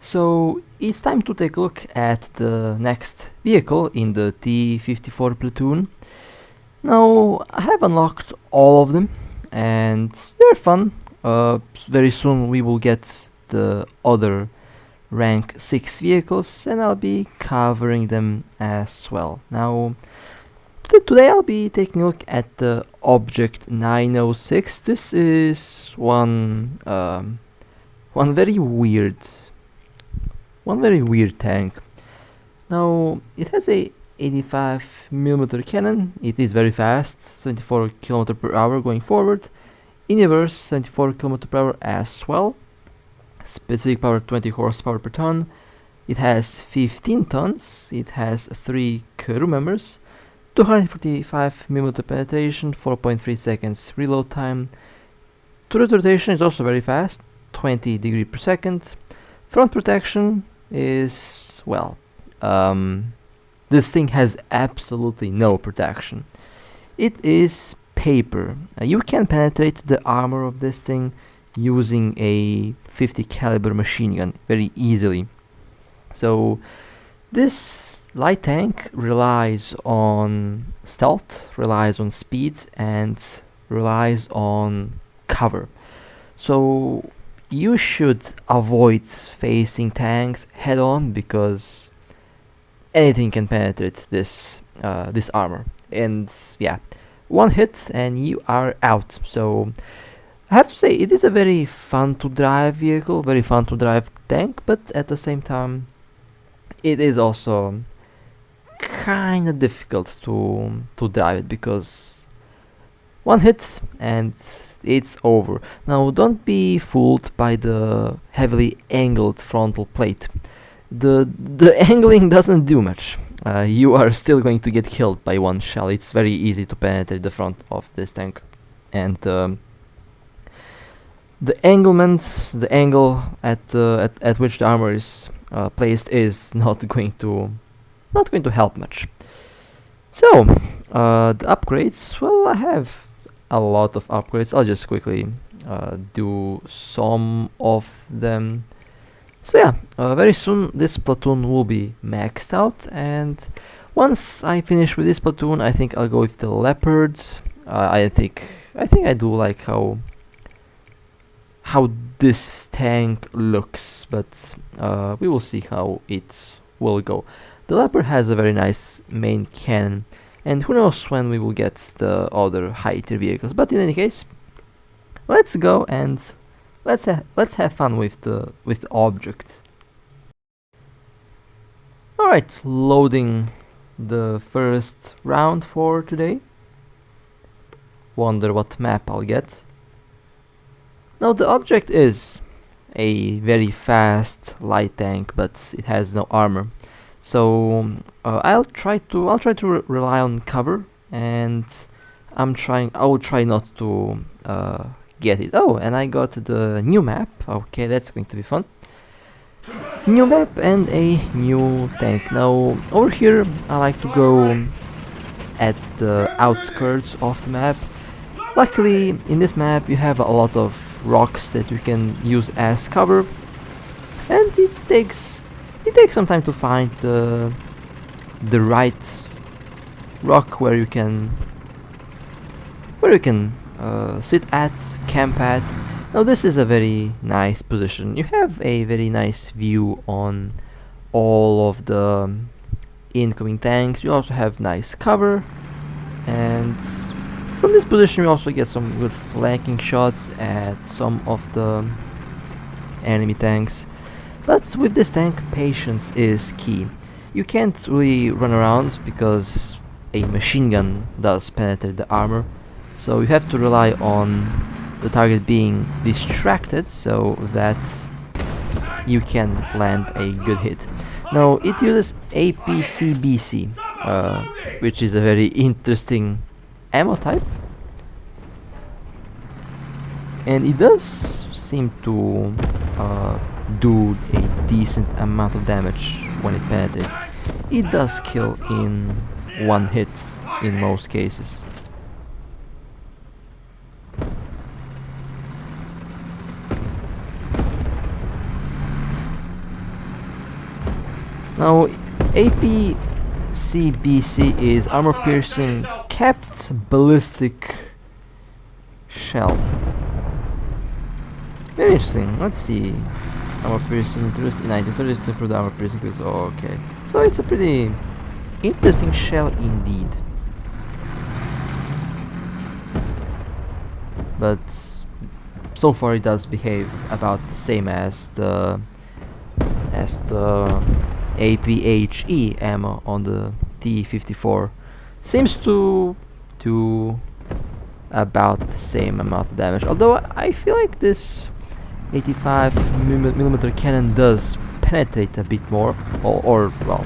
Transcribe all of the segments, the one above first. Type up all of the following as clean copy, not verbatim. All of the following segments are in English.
So it's time to take a look at the next vehicle in the T-54 platoon. Now I have unlocked all of them and they're fun. Very soon we will get the other rank 6 vehicles and I'll be covering them as well. Now today I'll be taking a look at the Object 906. This is one very weird tank. Now it has a 85mm cannon. It is very fast, 74 km per hour going forward. Inverse 74 km per hour as well. Specific power 20 horsepower per ton. It has 15 tons. It has 3 crew members. 245mm penetration, 4.3 seconds reload time. Turret rotation is also very fast, 20 degrees per second. Front protection is, well, this thing has absolutely no protection. It is paper. You can penetrate the armor of this thing using a 50 caliber machine gun very easily. So this light tank relies on stealth, relies on speed, and relies on cover. So you should avoid facing tanks head on because anything can penetrate this armor, and yeah, one hit and you are out. So I have to say it is a very fun to drive vehicle, very fun to drive tank, but at the same time it is also kind of difficult to drive it because one hit and it's over. Now don't be fooled by the heavily angled frontal plate. The angling doesn't do much. You are still going to get killed by one shell. It's very easy to penetrate the front of this tank, and the angle at which the armor is placed is not going to help much. So the upgrades, well, I have a lot of upgrades. I'll just quickly do some of them. So yeah, very soon this platoon will be maxed out, and once I finish with this platoon, I think I'll go with the leopards. I think I do like how this tank looks, but we will see how it will go. The leopard has a very nice main cannon, and who knows when we will get the other high tier vehicles. But in any case, let's go and let's have fun with the object. Alright, loading the first round for today. Wonder what map I'll get. Now the object is a very fast light tank, but it has no armor. So I'll try to rely on cover, and I will try not to get it. Oh, and I got the new map. Okay, that's going to be fun. New map and a new tank. Now over here I like to go at the outskirts of the map. Luckily in this map you have a lot of rocks that you can use as cover, and it takes some time to find the right rock where you can sit at, camp at. Now this is a very nice position. You have a very nice view on all of the incoming tanks. You also have nice cover, and from this position you also get some good flanking shots at some of the enemy tanks. But with this tank, patience is key. You can't really run around because a machine gun does penetrate the armor, so you have to rely on the target being distracted so that you can land a good hit. Now it uses APCBC, which is a very interesting ammo type, and it does seem to do a decent amount of damage when it penetrates. It does kill in one hit in most cases. Now, APCBC is armor piercing capped ballistic shell. Very interesting. Let's see. Armor piercing interest in 1930s to improve the armor piercing quiz. Oh, okay. So it's a pretty interesting shell indeed. But so far it does behave about the same as the APHE ammo on the T-54. Seems to do about the same amount of damage, although I feel like this 85mm cannon does penetrate a bit more, or well,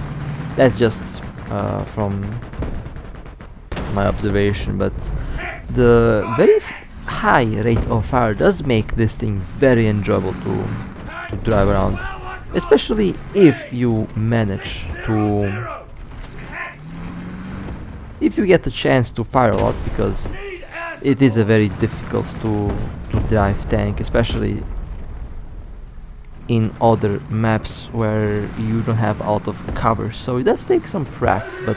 that's just from my observation, but the very high rate of fire does make this thing very enjoyable to drive around, especially if you manage to, if you get the chance to fire a lot, because it is a very difficult to drive tank, especially in other maps where you don't have a lot of cover, so it does take some practice, but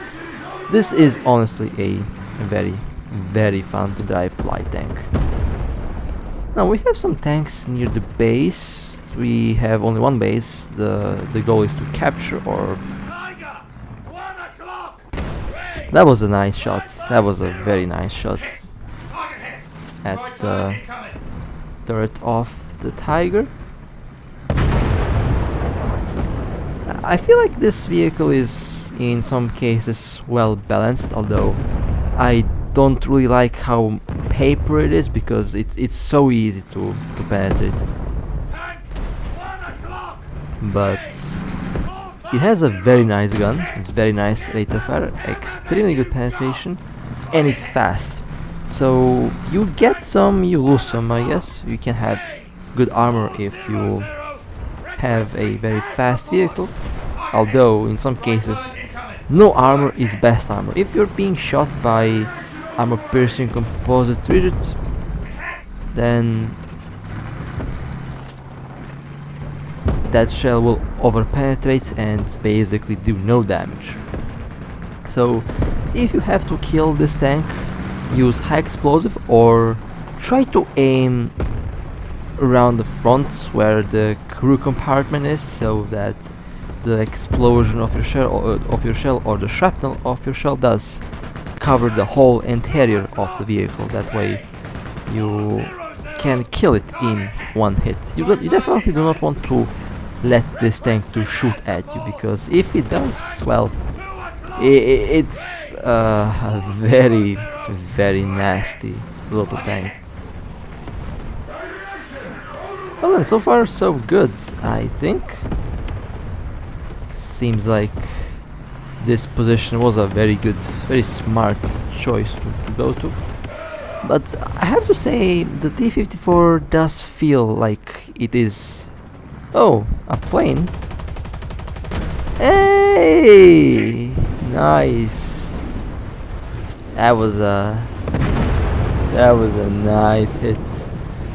this is honestly a very fun to drive light tank. Now we have some tanks near the base. We have only one base. The goal is to capture, or that was a nice shot. That was a very nice shot at the turret of the Tiger. I feel like this vehicle is in some cases well balanced, although I don't really like how paper it is, because it's so easy to penetrate. But it has a very nice gun, very nice rate of fire, extremely good penetration, and it's fast. So you get some, you lose some, I guess. You can have good armor if you have a very fast vehicle, although in some cases no armor is best armor. If you're being shot by armor piercing composite rigid, then that shell will over penetrate and basically do no damage. So if you have to kill this tank, use high explosive or try to aim around the front where the crew compartment is, so that the explosion of your shell or the shrapnel of your shell does cover the whole interior of the vehicle. That way you can kill it in one hit. You definitely do not want to let this tank to shoot at you, because if it does, well, it's a very nasty little tank. Well then, so far so good, I think. Seems like this position was a very good, very smart choice to go to. But I have to say, the T-54 does feel like it is... Oh, a plane. Hey! Nice. That was a nice hit.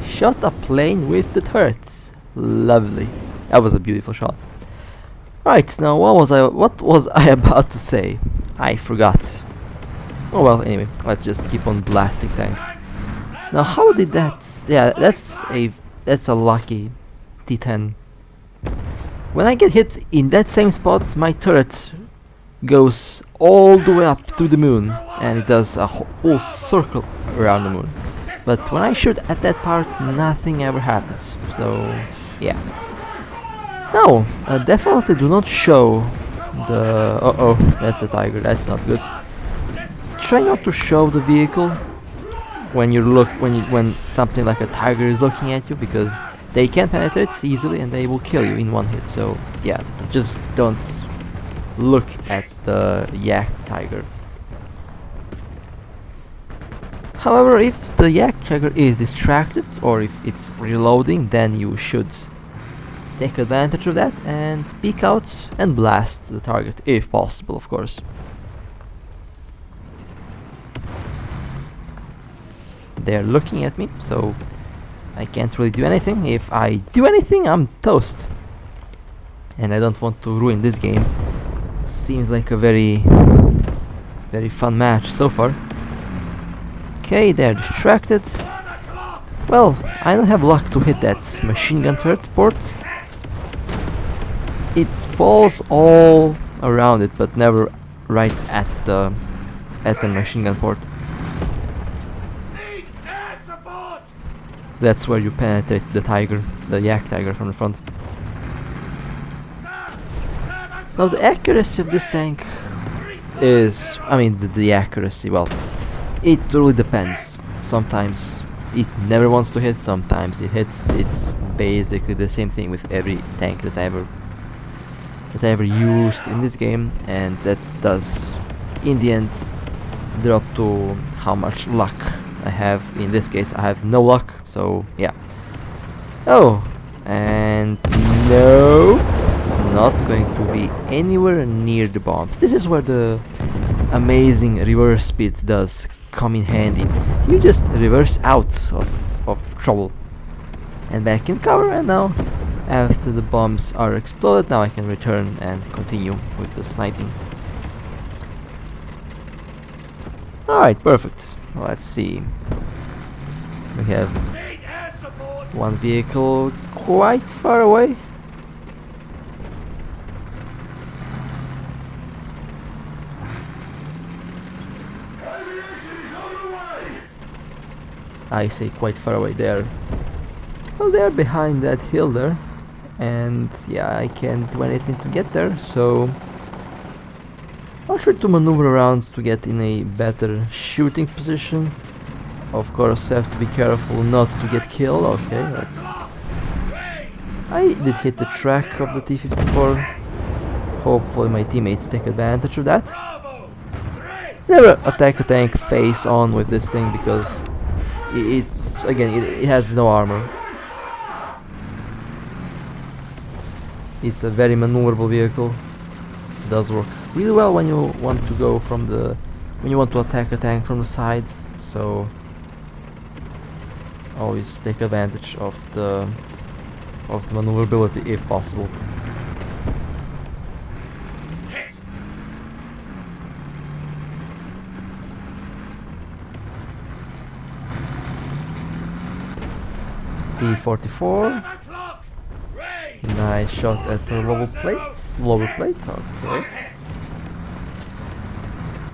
Shot a plane with the turrets. Lovely. That was a beautiful shot. Right, now what was I about to say? I forgot. Oh well, anyway, let's just keep on blasting tanks. Now how did that... Yeah, that's a lucky T10. When I get hit in that same spot, my turret goes all the way up to the moon, and it does a full circle around the moon. But when I shoot at that part, nothing ever happens. So, yeah. No, definitely do not show the... Uh-oh, that's a Tiger, that's not good. Try not to show the vehicle when when something like a Tiger is looking at you, because they can penetrate easily and they will kill you in one hit. So yeah, just don't look at the Yak Tiger. However, if the Yak Tiger is distracted or if it's reloading, then you should take advantage of that and peek out and blast the target, if possible, of course. They're looking at me, so I can't really do anything. If I do anything, I'm toast. And I don't want to ruin this game Seems like a very fun match so far. Okay, they're distracted. Well, I don't have luck to hit that machine gun turret port. It falls all around it, but never right at the machine gun port. That's where you penetrate the tiger, the yak tiger from the front. Now the accuracy of this tank is, I mean the accuracy, well, it really depends. Sometimes it never wants to hit, sometimes it hits. It's basically the same thing with every tank that I ever used in this game, and that does in the end drop to how much luck I have. In this case I have no luck, so yeah. Oh, and no, not going to be anywhere near the bombs. This is where the amazing reverse speed does come in handy. You just reverse out of trouble and back in cover, and now after the bombs are exploded, now I can return and continue with the sniping. Alright, perfect. Let's see. We have one vehicle quite far away. I say quite far away there. Well, they're behind that hill there, and yeah, I can't do anything to get there, so I'll try to maneuver around to get in a better shooting position. Of course, have to be careful not to get killed. Okay, let's... I did hit the track of the T-54. Hopefully my teammates take advantage of that. Never attack a tank face on with this thing, because it's, again, it has no armor. It's a very maneuverable vehicle. Does work really well when you want to go from the, when you want to attack a tank from the sides, so always take advantage of the maneuverability if possible. T-54. Nice shot at the lower plate, okay.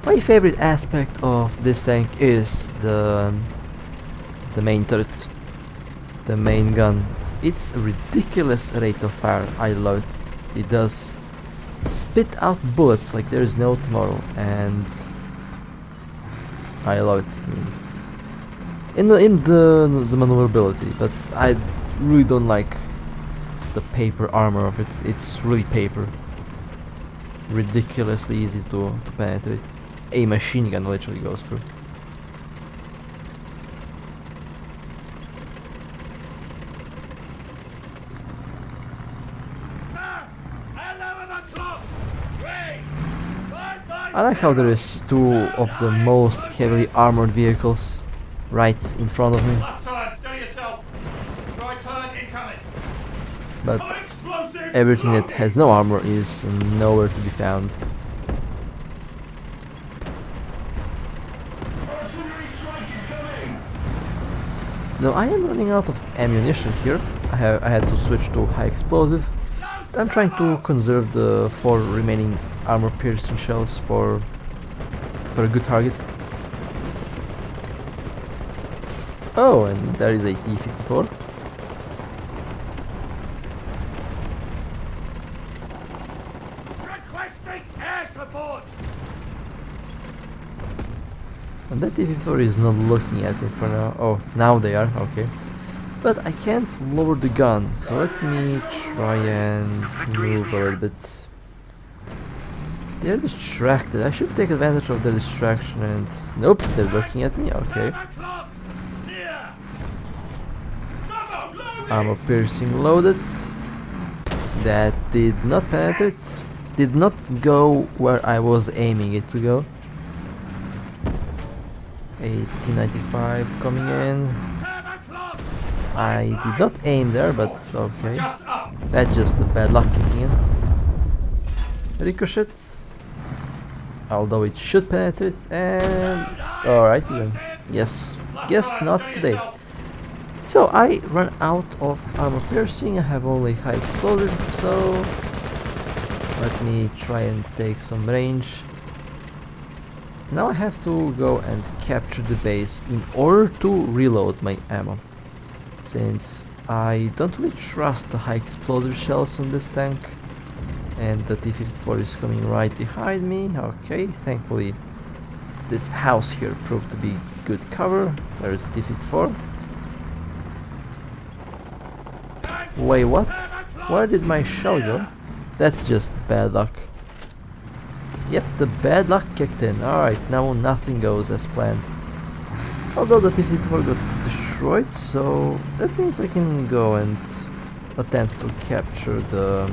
My favorite aspect of this tank is the main turret, the main gun. It's a ridiculous rate of fire. I love it. It does spit out bullets like there is no tomorrow, and I love it. I mean, in the maneuverability, but I really don't like the paper armor of it. It's really paper. Ridiculously easy to penetrate. A machine gun literally goes through. I like how there is two of the most heavily armored vehicles right in front of me. But everything that has no armor is nowhere to be found. Now I am running out of ammunition here. I had to switch to high explosive. I'm trying to conserve the 4 remaining armor piercing shells for a good target. Oh, and there is a T-54. Requesting air support. And that T-54 is not looking at me for now. Oh, now they are, okay. But I can't lower the gun, so let me try and move a little bit. They're distracted. I should take advantage of their distraction, and nope, they're looking at me, okay. Armor piercing loaded. That did not penetrate. Did not go where I was aiming it to go. A T-95 coming in. I did not aim there, but okay. That's just the bad luck kicking in. Ricochets. although it should penetrate. And alright, yes, not today. So I run out of armor piercing. I have only high explosive, so let me try and take some range. Now I have to go and capture the base in order to reload my ammo, since I don't really trust the high explosive shells on this tank, and the T-54 is coming right behind me. Okay, thankfully this house here proved to be good cover. There is the T-54. Wait, what? Where did my shell go? That's just bad luck. Yep, the bad luck kicked in. Alright, now nothing goes as planned. Although the T-54 got destroyed, so that means I can go and attempt to capture the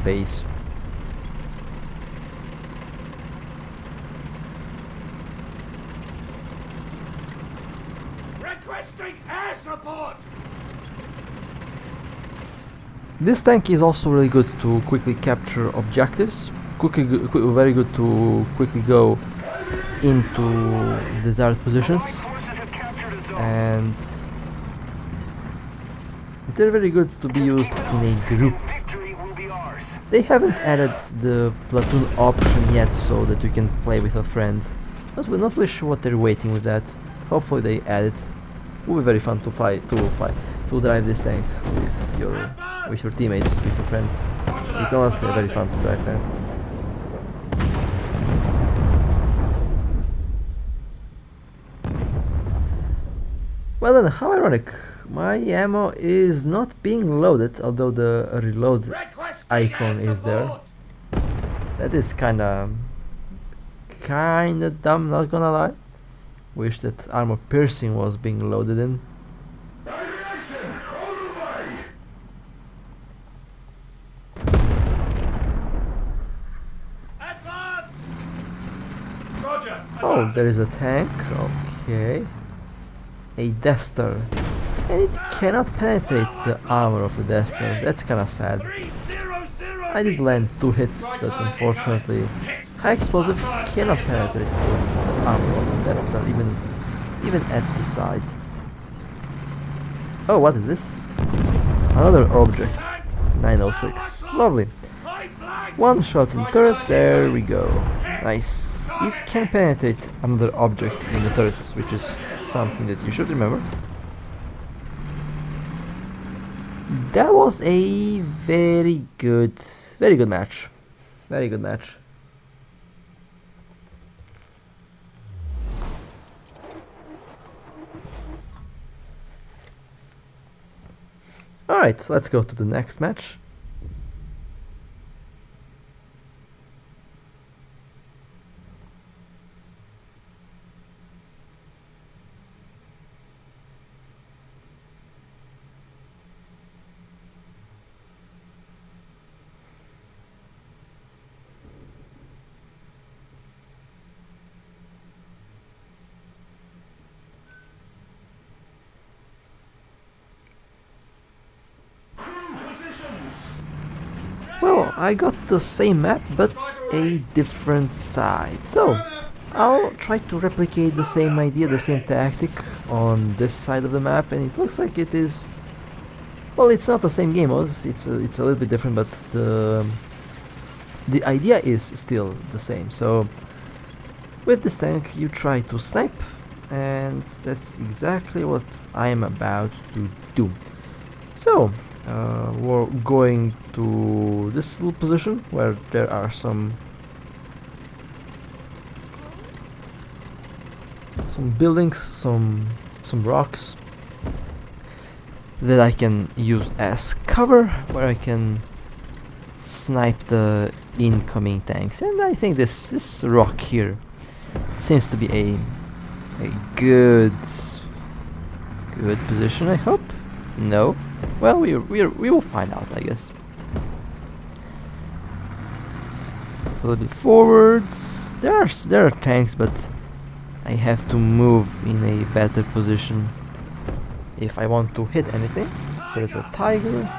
base. Requesting air support! This tank is also really good to quickly capture objectives. Very good to quickly go into desired positions, and they're very good to be used in a group. They haven't added the platoon option yet, so that you can play with a friend. We're not really sure what they're waiting with that. Hopefully they add it. It will be very fun to drive this tank with your teammates, with your friends. It's honestly very fun to drive there. Well then, how ironic. My ammo is not being loaded, although the reload icon is there. That is kinda dumb, not gonna lie. Wish that armor piercing was being loaded in. Oh, there is a tank. Okay. A Death Star. And it cannot penetrate the armor of the Death Star. That's kinda sad. I did land 2 hits, but unfortunately high explosive cannot penetrate the armor of the Death Star, even at the side. Oh, what is this? Another object. 906. Lovely. One shot in turret, there we go. Nice. It can penetrate another object in the turret, which is something that you should remember. That was a very good match. Very good match. Alright, so let's go to the next match. Well, I got the same map, but a different side. So, I'll try to replicate the same idea, the same tactic on this side of the map, and it looks like it is... Well, it's not the same game, it's a little bit different, but the idea is still the same. So, with this tank, you try to snipe, and that's exactly what I am about to do. So, we're going to this little position where there are some buildings, some rocks that I can use as cover, where I can snipe the incoming tanks. And I think this rock here seems to be a good position, I hope. No? Well, we will find out, I guess. A little bit forwards. There are tanks, but I have to move in a better position if I want to hit anything. There's a tiger.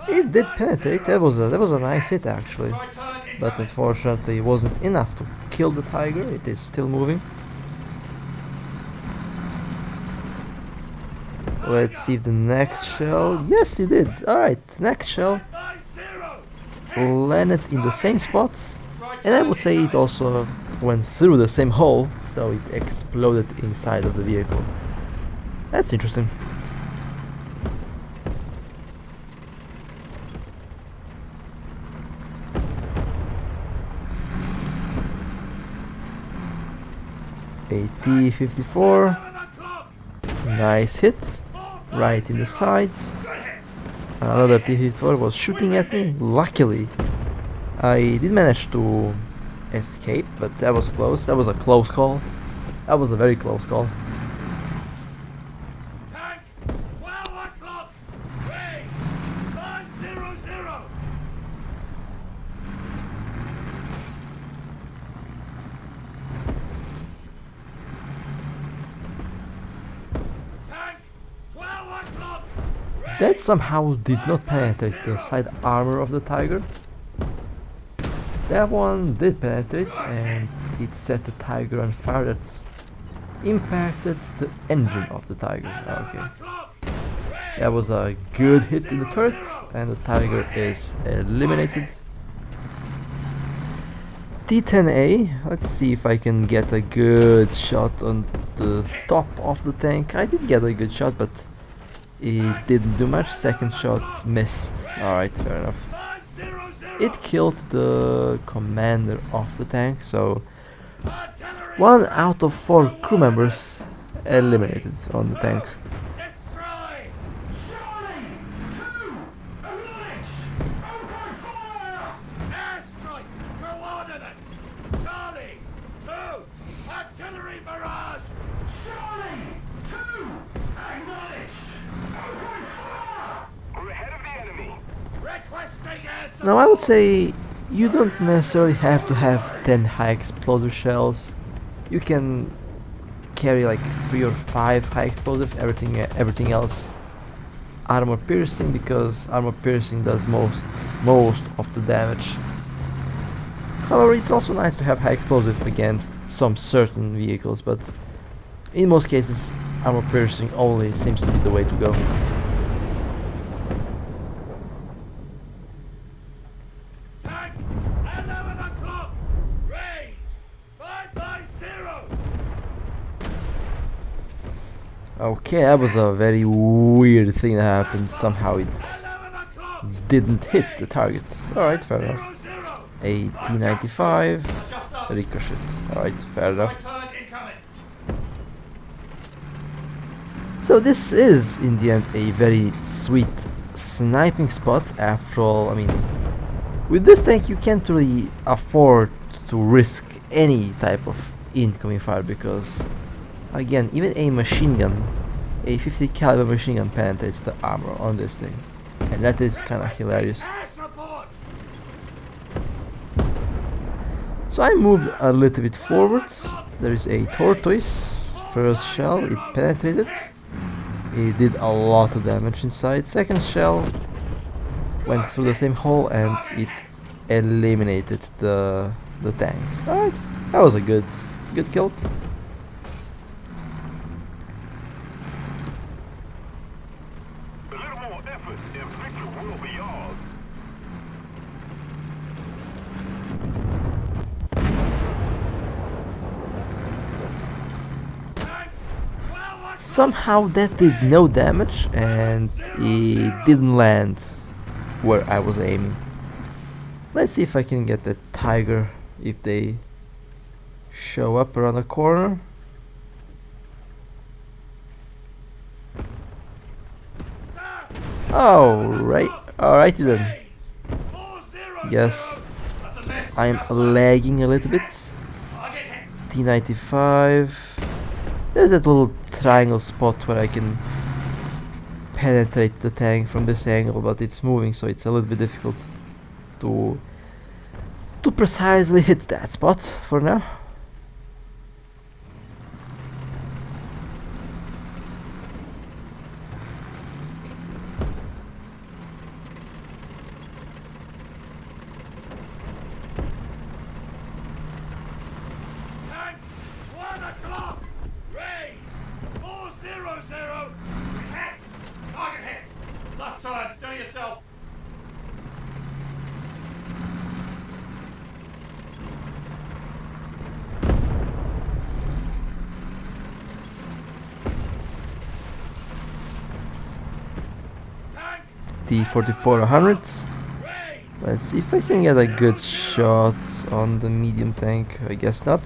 It did penetrate. That was a nice hit, actually. but unfortunately it wasn't enough to kill the tiger. It is still moving. Let's see if the next shell... Yes, it did! Alright, next shell landed in the same spots, and I would say it also went through the same hole, so it exploded inside of the vehicle. That's interesting. A T-54, nice hit, right in the sides. Another T-54 was shooting at me. Luckily, I did manage to escape, but that was close. That was a close call. That was a very close call. Tank, 12 o'clock. Ray, 500. Tank, 12 o'clock. That somehow did not penetrate the side armor of the tiger. That one did penetrate, and it set the tiger on fire. That's impacted the engine of the tiger. Okay. That was a good hit in the turret, and the tiger is eliminated. T-10A, let's see if I can get a good shot on the top of the tank. I did get a good shot, but it didn't do much. Second shot missed. Alright, fair enough. It killed the commander of the tank, so 1 out of 4 crew members eliminated on the tank. Destroy. Charlie, 2, acknowledge. Open fire. Airstrike, coordinates. Charlie, 2, artillery barrage. Charlie, 2, acknowledge. Open fire. We're ahead of the enemy. Requesting air support. Now I would say you don't necessarily have to have 10 high explosive shells. You can carry like 3 or 5 high explosive, everything else armor piercing, because armor piercing does most of the damage. However, it's also nice to have high explosive against some certain vehicles, but in most cases armor piercing only seems to be the way to go. Tank, 11 o'clock. Range, 550. Okay, that was a very weird thing that happened. Somehow it 11 o'clock. didn't hit the target. Alright, fair enough. 0. A T-95 ricochet. Alright, fair enough. Turn incoming. So this is in the end a very sweet sniping spot. After all, I mean, with this tank you can't really afford to risk any type of incoming fire, because again, even a machine gun, a 50 caliber machine gun, penetrates the armor on this thing, and that is kind of hilarious. Air support. So I moved a little bit forwards. There is a tortoise. First shell, it penetrated. It did a lot of damage inside. Second shell went through the same hole and it eliminated the tank. Alright, that was a good kill. A little more effort and victory will be yours. Tank, 12 o'clock. Somehow that did no damage and it didn't land where I was aiming. Let's see if I can get the tiger if they show up around the corner. Sir, Alrighty then. 40. Yes, That's a mess. I'm lagging a little bit. Target hit. T-95. There's that little triangle spot where I can penetrate the tank from this angle, but it's moving, so it's a little bit difficult to precisely hit that spot for now. T-44 100s. Let's see if I can get a good shot on the medium tank. I guess not.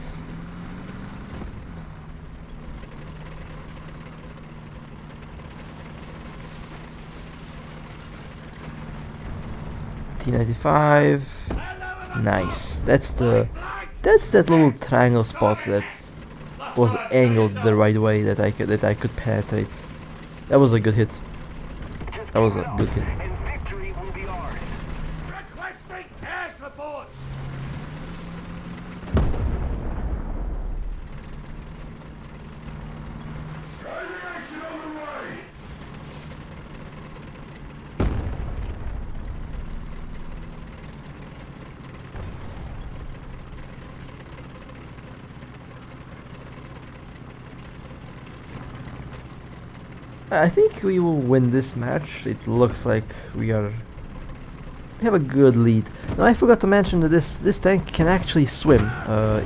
T-95. Nice. That's that little triangle spot that was angled the right way that I could penetrate. That was a good hit. That was a good hit. And victory will be ours. Requesting air support. Radiation on the way. I think we will win this match. It looks like we have a good lead. Now I forgot to mention that this tank can actually swim.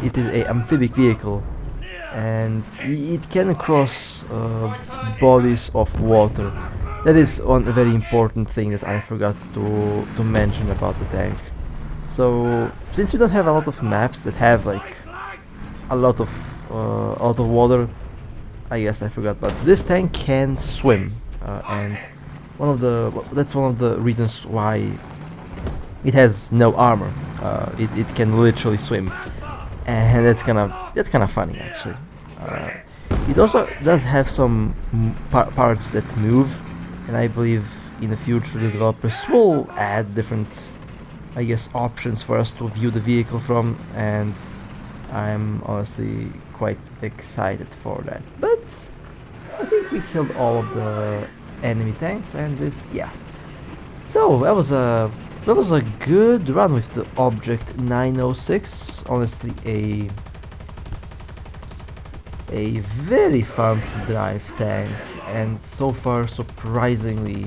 It is a amphibic vehicle, and it can cross bodies of water. That is one very important thing that I forgot to mention about the tank. So since we don't have a lot of maps that have like a lot of water, I guess I forgot, but this tank can swim, and that's one of the reasons why it has no armor. It can literally swim, and that's kind of funny actually. It also does have some parts that move, and I believe in the future the developers will add different, I guess, options for us to view the vehicle from, and I'm honestly quite excited for that. But I think we killed all of the enemy tanks, and yeah. So that was a good run with the Object 906. Honestly, a very fun to drive tank, and so far surprisingly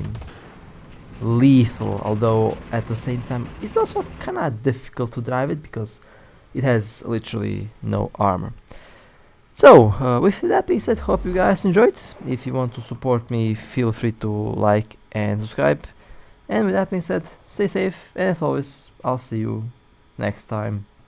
lethal. Although at the same time, it's also kind of difficult to drive it because it has literally no armor. So, with that being said, hope you guys enjoyed. If you want to support me, feel free to like and subscribe. And with that being said, stay safe, and as always, I'll see you next time.